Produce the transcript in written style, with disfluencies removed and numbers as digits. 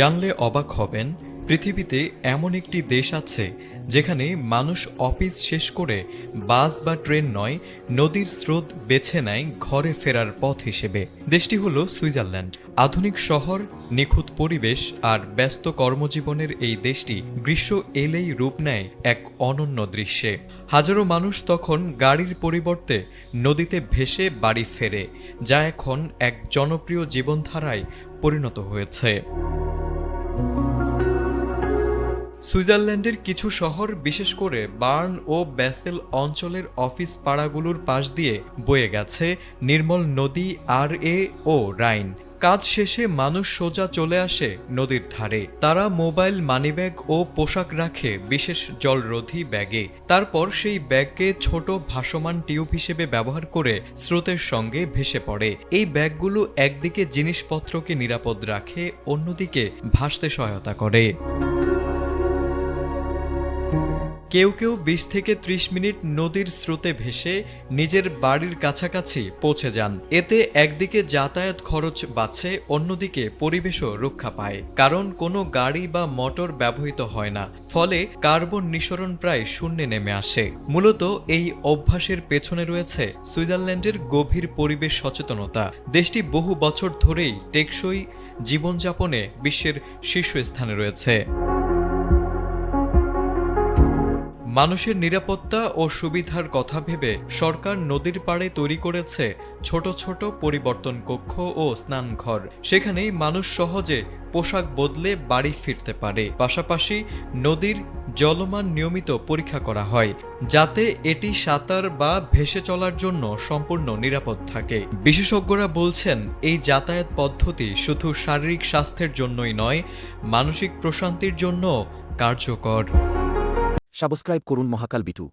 জানলে অবাক হবেন, পৃথিবীতে এমন একটি দেশ আছে যেখানে মানুষ অফিস শেষ করে বাস বা ট্রেন নয়, নদীর স্রোত বেছে নেয় ঘরে ফেরার পথ হিসেবে। দেশটি হলো সুইজারল্যান্ড। আধুনিক শহর, নিখুঁত পরিবেশ আর ব্যস্ত কর্মজীবনের এই দেশটি গ্রীষ্ম এলেই রূপ নেয় এক অনন্য দৃশ্যে। হাজারো মানুষ তখন গাড়ির পরিবর্তে নদীতে ভেসে বাড়ি ফেরে, যা এখন এক জনপ্রিয় জীবনধারায় পরিণত হয়েছে। সুইজারল্যান্ডের কিছু শহর, বিশেষ করে বার্ন ও ব্যাসেল অঞ্চলের অফিস পাড়াগুলোর পাশ দিয়ে বয়ে গেছে নির্মল নদী ও রাইন। কাজ শেষে মানুষ সোজা চলে আসে নদীর ধারে। তারা মোবাইল, মানিব্যাগ ও পোশাক রাখে বিশেষ জলরোধী ব্যাগে। তারপর সেই ব্যাগকে ছোট ভাসমান টিউব হিসেবে ব্যবহার করে স্রোতের সঙ্গে ভেসে পড়ে। এই ব্যাগগুলো একদিকে জিনিসপত্রকে নিরাপদ রাখে, অন্যদিকে ভাসতে সহায়তা করে। কেউ কেউ 20 থেকে 30 মিনিট নদীর স্রোতে ভেসে নিজের বাড়ির কাছাকাছি পৌঁছে যান। এতে একদিকে যাতায়াত খরচ বাঁচে, অন্যদিকে পরিবেশও রক্ষা পায়, কারণ কোনো গাড়ি বা মোটর ব্যবহৃত হয় না। ফলে কার্বন নিঃসরণ প্রায় শূন্যে নেমে আসে। মূলত এই অভ্যাসের পেছনে রয়েছে সুইজারল্যান্ডের গভীর পরিবেশ সচেতনতা। দেশটি বহু বছর ধরেই টেকসই জীবনযাপনে বিশ্বের শীর্ষস্থানে রয়েছে। মানুষের নিরাপত্তা ও সুবিধার কথা ভেবে সরকার নদীর পাড়ে তৈরি করেছে ছোট ছোট পরিবর্তন কক্ষ ও স্নানঘর। সেখানেই মানুষ সহজে পোশাক বদলে বাড়ি ফিরতে পারে। পাশাপাশি নদীর জলমান নিয়মিত পরীক্ষা করা হয়, যাতে এটি সাঁতার বা ভেসে চলার জন্য সম্পূর্ণ নিরাপদ থাকে। বিশেষজ্ঞরা বলছেন, এই যাতায়াত পদ্ধতি শুধু শারীরিক স্বাস্থ্যের জন্যই নয়, মানসিক প্রশান্তির জন্য কার্যকর। সাবস্ক্রাইব করুন মহাকাল বিটু।